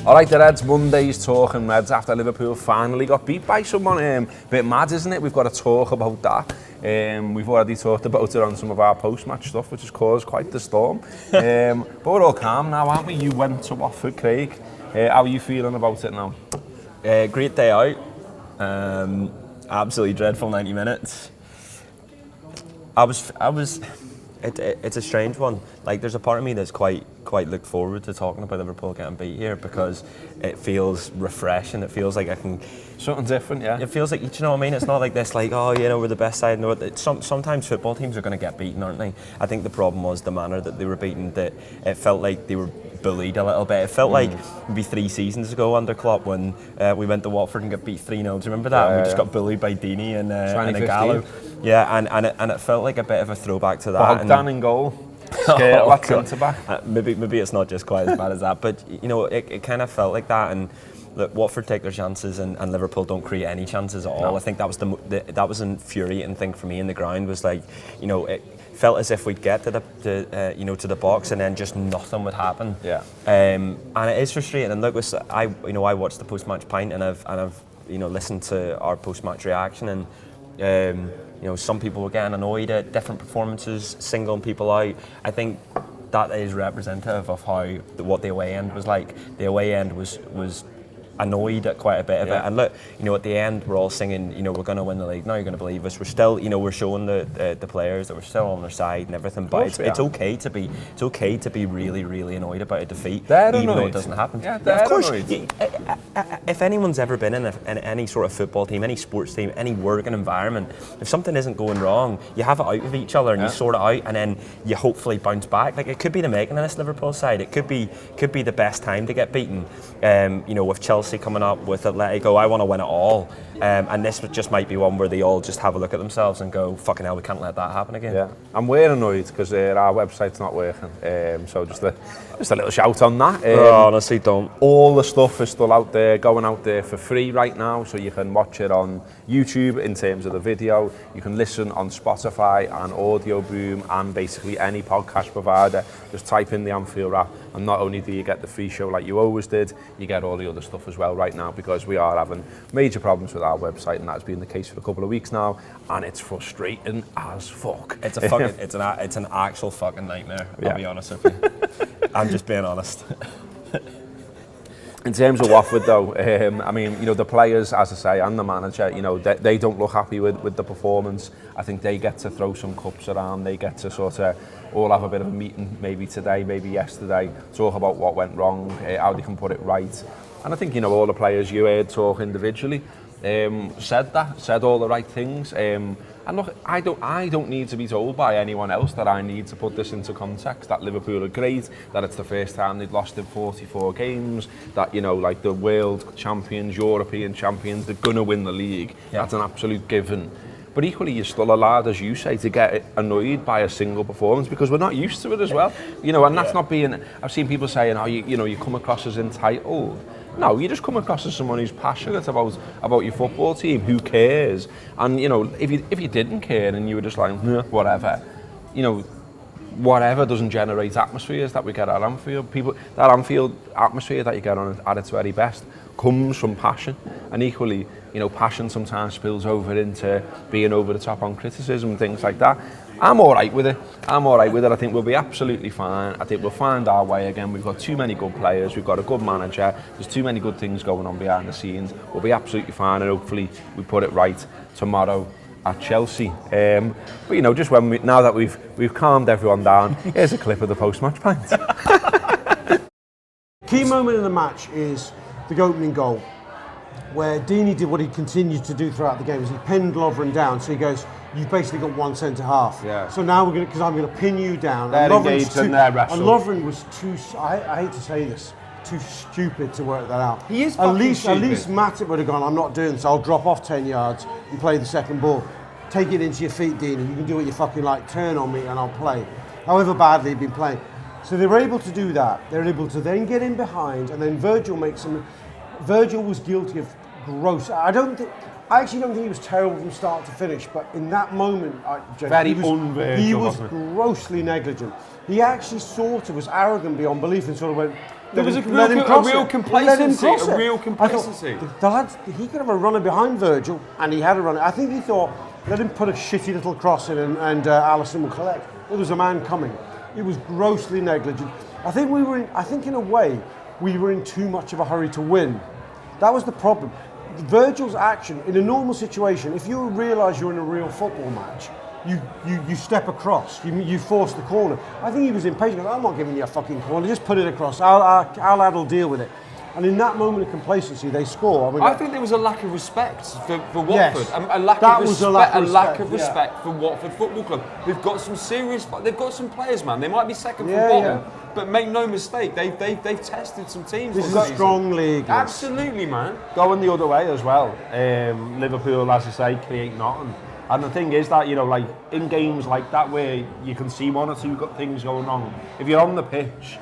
All right, the Reds Mondays talking Reds after Liverpool finally got beat by someone. Bit mad, isn't it? We've got to talk about that. We've already talked about it on some of our post-match stuff, which has caused quite the storm. But we're all calm now, aren't we? You went to Watford, Craig. How are you feeling about it now? Great day out. Absolutely dreadful 90 minutes. It's a strange one. Like, there's a part of me that's quite looked forward to talking about Liverpool getting beat here because it feels refreshing. It feels like I can something different, yeah. It feels like, you know what I mean? It's not like this, like, oh, you know, we're the best side. No, sometimes football teams are going to get beaten, aren't they? I think the problem was the manner that they were beaten. That it felt like they were bullied a little bit. It felt like maybe 3 seasons ago under Klopp when we went to Watford and got beat 3-0. Do you remember that? And we just got bullied by Deeney and Gallo. Yeah, and it felt like a bit of a throwback to that. Bogdan in goal. Scared centre back. Maybe it's not just quite as bad as that, but you know, it kind of felt like that. And look, Watford take their chances, and Liverpool don't create any chances at all. No. I think that was that was an infuriating thing for me in the ground. Was like, you know, it felt as if we'd get to the box and then just nothing would happen. Yeah. And it is frustrating. And look, I watched the post-match pint, and I've listened to our post-match reaction, and some people were getting annoyed at different performances, singling people out. I think that is representative of what the away end was like. The away end was annoyed at quite a bit of it. And look, at the end we're all singing, we're going to win the league. Now you're going to believe us. We're still, we're showing the players that we're still on their side and everything. But it's okay to be really, really annoyed about a defeat, even though it doesn't happen. Yeah, of course. If anyone's ever been in any sort of football team, any sports team, any working environment, if something isn't going wrong, you have it out with each other and you sort it out, and then you hopefully bounce back. Like, it could be the making of this Liverpool side. It could be the best time to get beaten. With Chelsea coming up, with Atletico, I want to win it all, and this just might be one where they all just have a look at themselves and go, fucking hell, we can't let that happen again. Yeah, and we're annoyed because our website's not working, so just a little shout on that. Honestly, don't. All the stuff is still out there, going out there for free right now, so you can watch it on YouTube in terms of the video. You can listen on Spotify and Audio Boom and basically any podcast provider. Just type in the Anfield app, and not only do you get the free show like you always did, you get all the other stuff as well right now, because we are having major problems with our website, and that's been the case for a couple of weeks now, and it's frustrating as fuck. It's an actual fucking nightmare. I'll be honest with you. I'm just being honest. In terms of Watford, though, the players, as I say, and the manager, they don't look happy with the performance. I think they get to throw some cups around. They get to sort of all have a bit of a meeting, maybe today, maybe yesterday, talk about what went wrong, how they can put it right. And I think, all the players you heard talk individually said all the right things. And look, I don't need to be told by anyone else that I need to put this into context, that Liverpool are great, that it's the first time they've lost in 44 games, that, like the world champions, European champions, they're going to win the league. Yeah. That's an absolute given. But equally, you're still allowed, as you say, to get annoyed by a single performance because we're not used to it as well. And that's not being... I've seen people saying, you come across as entitled. No, you just come across as someone who's passionate about your football team, who cares. And, if you didn't care and you were just like, whatever, whatever doesn't generate atmospheres that we get at Anfield. That Anfield atmosphere that you get on at its very best comes from passion. And equally, passion sometimes spills over into being over the top on criticism and things like that. I'm all right with it. I think we'll be absolutely fine. I think we'll find our way again. We've got too many good players. We've got a good manager. There's too many good things going on behind the scenes. We'll be absolutely fine, and hopefully we put it right tomorrow at Chelsea. But just now that we've calmed everyone down, here's a clip of the post-match pint. Key moment in the match is the opening goal, where Deeney did what he continued to do throughout the game, is he pinned Lovren down. So he goes, you've basically got one centre half. Yeah. So now because I'm going to pin you down. They're engaged in their wrestle. And Lovren was I hate to say this, too stupid to work that out. He is fucking stupid. At least Matip would have gone, I'm not doing this, I'll drop off 10 yards and play the second ball. Take it into your feet, Deeney. You can do what you fucking like, turn on me and I'll play. However badly he'd been playing. So they were able to do that. They're able to then get in behind, and then Virgil was guilty of gross. I actually don't think he was terrible from start to finish, but in that moment, he was grossly negligent. He actually sort of was arrogant beyond belief and sort of went, There was a let him real cross it. complacency. Let him cross A real it. complacency. I thought, the lads, he could have a runner behind Virgil, and he had a runner. I think he thought, let him put a shitty little cross in, and Alisson will collect. There was a man coming. It was grossly negligent. I think in a way, we were in too much of a hurry to win. That was the problem. Virgil's action in a normal situation, if you realise you're in a real football match, you step across, you force the corner. I think he was impatient. I'm not giving you a fucking corner. Just put it across. Our lad will deal with it. And in that moment of complacency, they score. I think there was a lack of respect for Watford. Yes, a lack of respect for Watford Football Club. They've got some they've got some players, man. They might be second from bottom, but make no mistake, they've tested some teams. This is a strong league. Absolutely, man. Going the other way as well. Liverpool, as you say, create nothing. And the thing is that, you know, like in games like that where you can see one or two things going wrong, if you're on the pitch,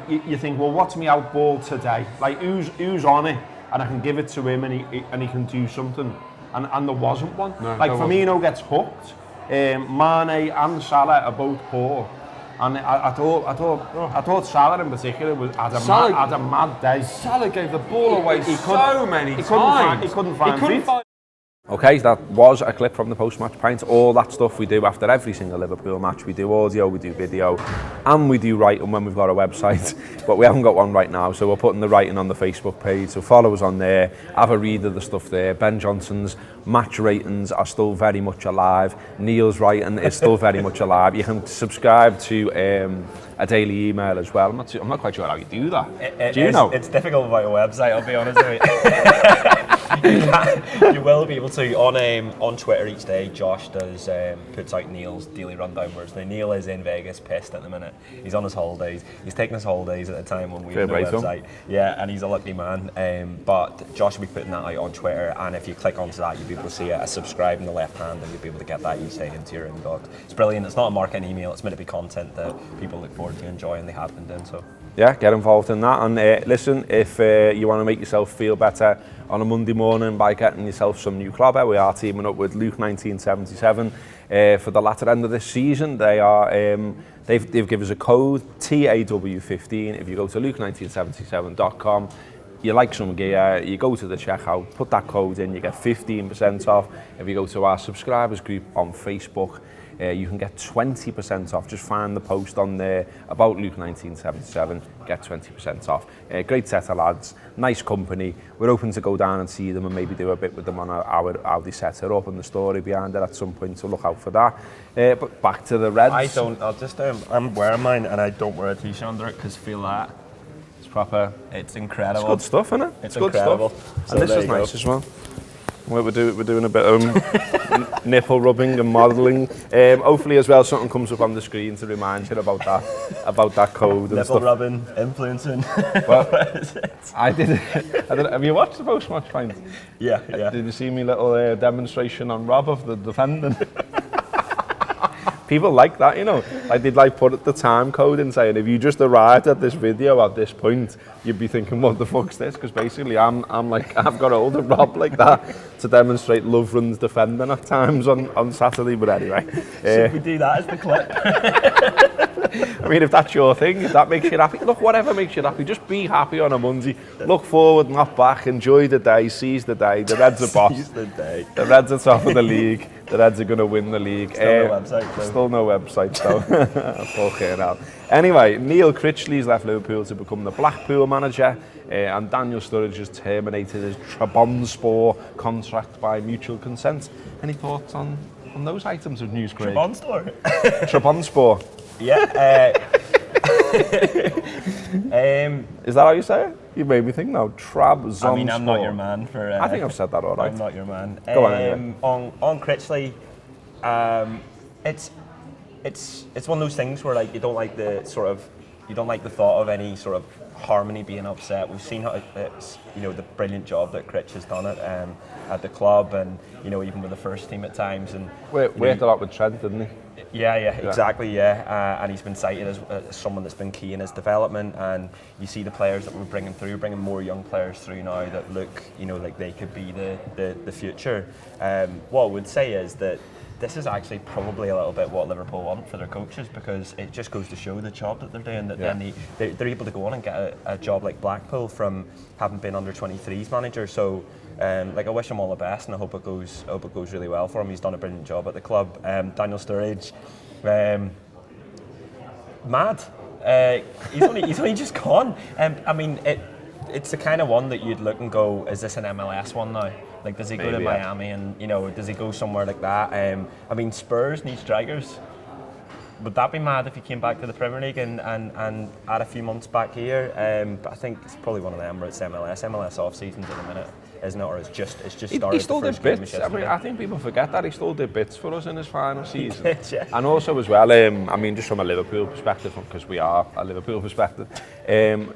you think, well, what's my outball today? Like, who's on it? And I can give it to him and he can do something. And there wasn't one. No, like, Firmino gets hooked. Mane and Salah are both poor. And I thought Salah in particular had a mad day. Salah gave the ball away so many times. He couldn't find Okay, that was a clip from the post-match pint. All that stuff we do after every single Liverpool match. We do audio, we do video, and we do writing when we've got a website. But we haven't got one right now, so we're putting the writing on the Facebook page. So follow us on there, have a read of the stuff there. Ben Johnson's match ratings are still very much alive. Neil's writing is still very much alive. You can subscribe to a daily email as well. I'm not quite sure how you do that. Do you know? It's difficult without a website, I'll be honest with you. You will be able to on Twitter each day. Josh puts out Neil's daily rundown words. Now Neil is in Vegas, pissed at the minute. He's on his holidays. He's taking his holidays at a time when we have no website. Yeah, and he's a lucky man. But Josh will be putting that out on Twitter, and if you click onto that, you'll be able to see a subscribe in the left hand, and you'll be able to get that each day into your inbox. It's brilliant. It's not a marketing email. It's meant to be content that people look forward to enjoying. They have been doing so. Yeah, get involved in that. And listen, if you want to make yourself feel better on a Monday morning by getting yourself some new clobber, we are teaming up with Luke 1977 for the latter end of this season. They are they've given us a code TAW15. If you go to luke1977.com, you like some gear, you go to the checkout, put that code in, you get 15% off. If you go to our subscribers group on Facebook, you can get 20% off. Just find the post on there about Luke 1977, get 20% off. Great set of lads, nice company. We're open to go down and see them and maybe do a bit with them on how they set it up and the story behind it at some point, so look out for that. But back to the Reds. I'm wearing mine and I don't wear a t-shirt under it because feel that. It's proper. It's incredible. It's good stuff, isn't it? It's good incredible. Stuff. And this is nice as well. We're doing a bit of nipple rubbing and modelling. Hopefully as well something comes up on the screen to remind you about that code and nipple stuff. rubbing, influencing. Well, I did. Have you watched the post-match pint? Yeah. Did you see me little demonstration on Rob of the defending? People like that, you know. Like they'd like put the time code in saying if you just arrived at this video at this point, you'd be thinking, what the fuck's this? Because basically I'm like, I've got hold of Rob like that to demonstrate love runs defending at times on Saturday. But anyway. Should we do that as the clip? I mean, if that's your thing, if that makes you happy, look, whatever makes you happy, just be happy on a Monday. Look forward, not back, enjoy the day, seize the day. The Reds are boss. Seize the day. The Reds are top of the league. The Reds are going to win the league. Still no website, though. Still no website, though. Fucking hell. Anyway, Neil Critchley's left Liverpool to become the Blackpool manager, and Daniel Sturridge has terminated his Trabzonspor contract by mutual consent. Any thoughts on those items of news, Craig? Trabzonspor. Yeah. Is that how you say it? You made me think now. Trabzonspor. I mean, I'm not your man for. I think I've said that all right. I'm not your man. Go on anyway. On Critchley, it's one of those things where like you don't like the thought of any sort of harmony being upset. We've seen how it's, the brilliant job that Critch has done at the club, and even with the first team at times. And worked a lot with Trent, didn't he? Yeah, exactly, yeah. And he's been cited as someone that's been key in his development, and you see the players that we're bringing more young players through now that look, like they could be the future. What I would say is that this is actually probably a little bit what Liverpool want for their coaches, because it just goes to show the job that they're doing, that then they're able to go on and get a job like Blackpool from having been under 23s manager. So like, I wish him all the best, and I hope it goes really well for him. He's done a brilliant job at the club. Daniel Sturridge, mad. He's only just gone. I mean, it's the kind of one that you'd look and go, is this an MLS one now? Like, does he go to Miami, and does he go somewhere like that? I mean, Spurs need strikers. Would that be mad if he came back to the Premier League and add a few months back here? But I think it's probably one of them where it's MLS. MLS off seasons at the minute, isn't it? Or it's just started. He still did bits. I mean, I think people forget that he still did bits for us in his final season. He did, yeah. And also as well, I mean, just from a Liverpool perspective, because we are a Liverpool perspective,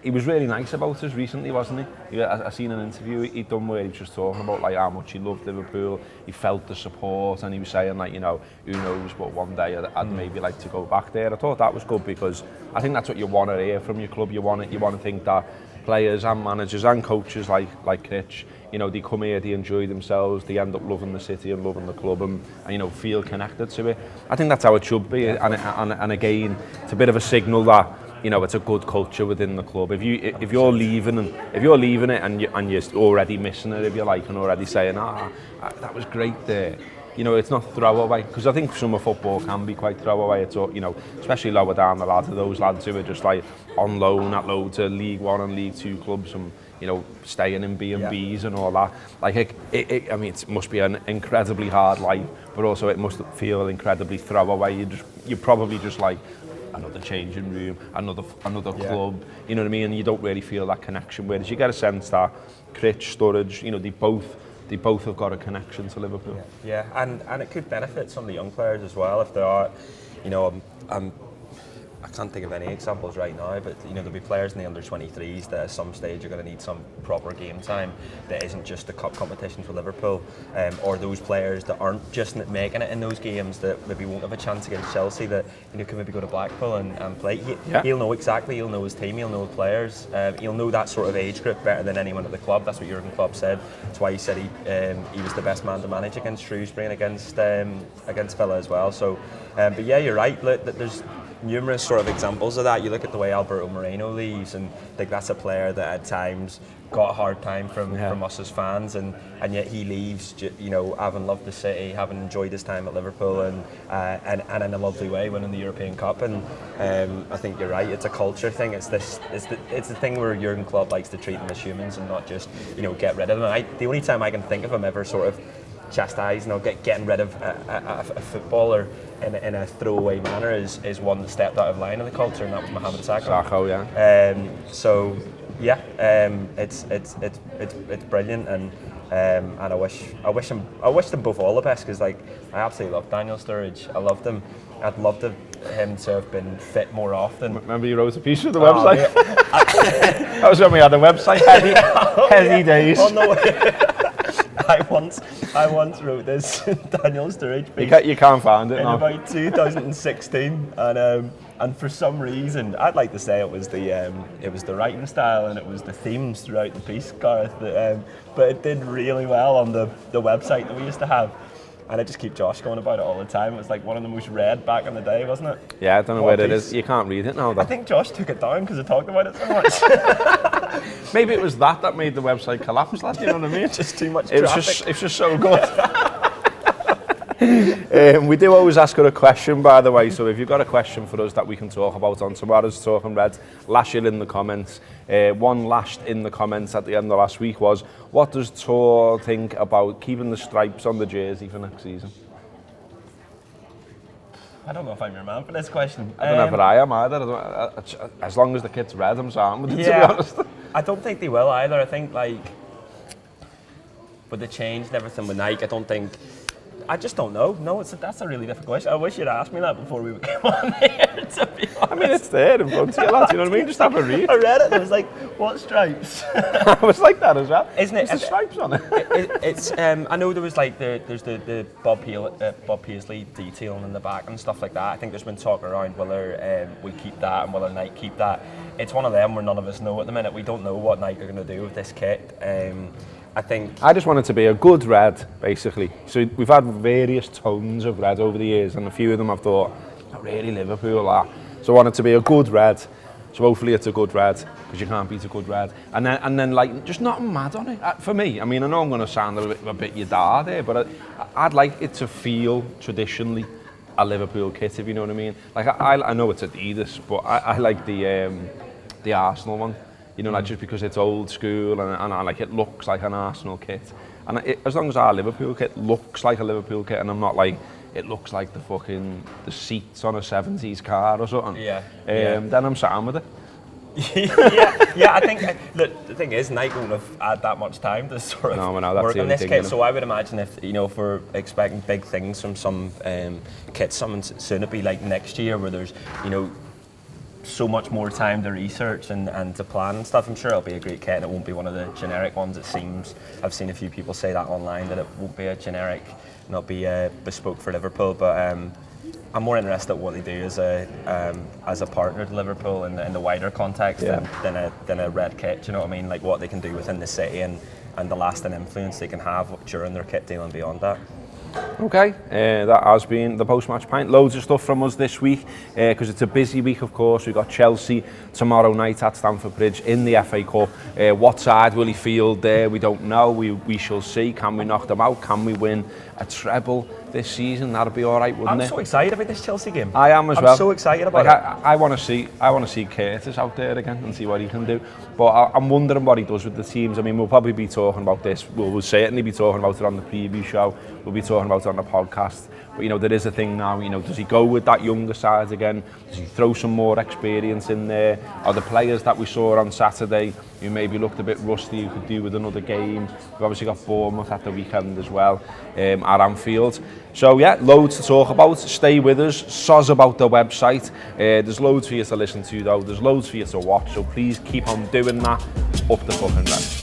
he was really nice about us recently, wasn't he? I seen an interview he'd done where he was just talking about like how much he loved Liverpool. He felt the support, and he was saying like, who knows, but one day I'd maybe like to go back there. I thought that was good, because I think that's what you want to hear from your club. You want to think that players and managers and coaches like Critch, they come here, they enjoy themselves, they end up loving the city and loving the club, and feel connected to it. I think that's how it should be, and again, it's a bit of a signal that it's a good culture within the club. If you're leaving it and you're already missing it, if you like, and already saying, that was great there. It's not throwaway, because I think summer football can be quite throwaway. It's especially lower down the ladder, those lads who are just like on loan at loads of League One and League Two clubs, and staying in B&Bs and all that. Like I mean, it must be an incredibly hard life, but also it must feel incredibly throwaway. You're probably just like another changing room, another club. You know what I mean? And you don't really feel that connection. Whereas you get a sense that Critch, Sturridge, they both have got a connection to Liverpool. Yeah, and it could benefit some of the young players as well if there are, I can't think of any examples right now, but there'll be players in the under-23s that at some stage are going to need some proper game time that isn't just the cup competition for Liverpool, or those players that aren't just making it in those games that maybe won't have a chance against Chelsea, that can maybe go to Blackpool and play. He'll know exactly, he'll know his team, he'll know the players, he'll know that sort of age group better than anyone at the club. That's what Jurgen Klopp said. That's why he said he was the best man to manage against Shrewsbury and against Villa as well. So, but yeah, you're right. There's numerous sort of examples of that. You look at the way Alberto Moreno leaves, and like that's a player that at times got a hard time from us as fans, and yet he leaves, having loved the city, having enjoyed his time at Liverpool, and in a lovely way, winning the European Cup. And I think you're right. It's a culture thing. It's the thing where Jurgen Klopp likes to treat them as humans and not just get rid of them. The only time I can think of him ever sort of chastising or getting rid of a footballer in a throwaway manner is one that stepped out of line in the culture, and that was Mohamed Sakho. So yeah, it's brilliant, and I wish them both all the best, because like I absolutely love Daniel Sturridge. I loved him. I'd loved him to have been fit more often. Remember you wrote a piece for the website? That was when we had a website. Heady days. Oh, no way. I once wrote this Daniel Sturridge piece. You can't find it in now. About 2016, and for some reason, I'd like to say it was the writing style and it was the themes throughout the piece, Gareth. But it did really well on the website that we used to have. And I just keep Josh going about it all the time. It was like one of the most read back in the day, wasn't it? Yeah, I don't know where it is. You can't read it now, though. I think Josh took it down because I talked about it so much. Maybe it was that made the website collapse, lad, you know what I mean? Just too much traffic. It's just so good. We do always ask her a question, by the way, so if you've got a question for us that we can talk about on tomorrow's Talking Red, lash it in the comments. One lashed in the comments at the end of last week was, what does Tor think about keeping the stripes on the jersey for next season? I don't know if I'm your man for this question. I don't know if I am either. As long as the kit's red, I'm sound with it, to be honest. I don't think they will either. I think, like, with the change and everything with Nike, I just don't know. No, that's a really difficult question. I wish you'd asked me that before we came on here, to be honest. I mean, it's there in front of you, lads, you know what I mean? Just have a read. I read it and I was like, what stripes? I was like that as well. Isn't it? There's the stripes on it. It's. I know there was like there's the Bob Paisley detailing in the back and stuff like that. I think there's been talk around whether we keep that and whether Nike keep that. It's one of them where none of us know at the minute. We don't know what Nike are going to do with this kit. I just want it to be a good red, basically. So we've had various tones of red over the years, and a few of them I've thought, not really Liverpool, that. So I want it to be a good red. So hopefully it's a good red, because you can't beat a good red. And then like, just not mad on it. For me, I mean, I know I'm going to sound a bit your dad here, but I'd like it to feel traditionally a Liverpool kit, if you know what I mean. Like, I know it's Adidas, but I like the Arsenal one. You know, like, just because it's old school and I like, it looks like an Arsenal kit. And as long as our Liverpool kit looks like a Liverpool kit, and I'm not like, it looks like the seats on a 70s car or something, then I'm sound with it. I think, look, the thing is, Nike won't have had that much time to sort of work on this kit, so I would imagine if we're expecting big things from some kits, soon it'd be like next year where there's, so much more time to research and to plan and stuff. I'm sure it'll be a great kit, and it won't be one of the generic ones. It seems, I've seen a few people say that online, that it won't be a generic, not be bespoke for Liverpool, but I'm more interested in what they do as a partner to Liverpool in the wider context than a red kit. Do you know what I mean? Like what they can do within the city and the lasting influence they can have during their kit deal and beyond that. Okay, that has been the post-match pint. Loads of stuff from us this week, because it's a busy week, of course. We've got Chelsea tomorrow night at Stamford Bridge in the FA Cup. What side will he field there? We don't know. We shall see. Can we knock them out? Can we win a treble this season? That'll be all right, wouldn't it? I'm so excited about this Chelsea game. I am as well. I'm so excited about it. I want to see Curtis out there again and see what he can do. But I'm wondering what he does with the teams. I mean, we'll probably be talking about this. We'll certainly be talking about it on the preview show. We'll be talking about it on the podcast. But there is a thing now. Does he go with that younger side again? Does he throw some more experience in there? Are the players that we saw on Saturday, who maybe looked a bit rusty, who could do with another game? We've obviously got Bournemouth at the weekend as well, at Anfield. So yeah, loads to talk about. Stay with us. Soz about the website. There's loads for you to listen to though. There's loads for you to watch. So please keep on doing that. Up the fucking red.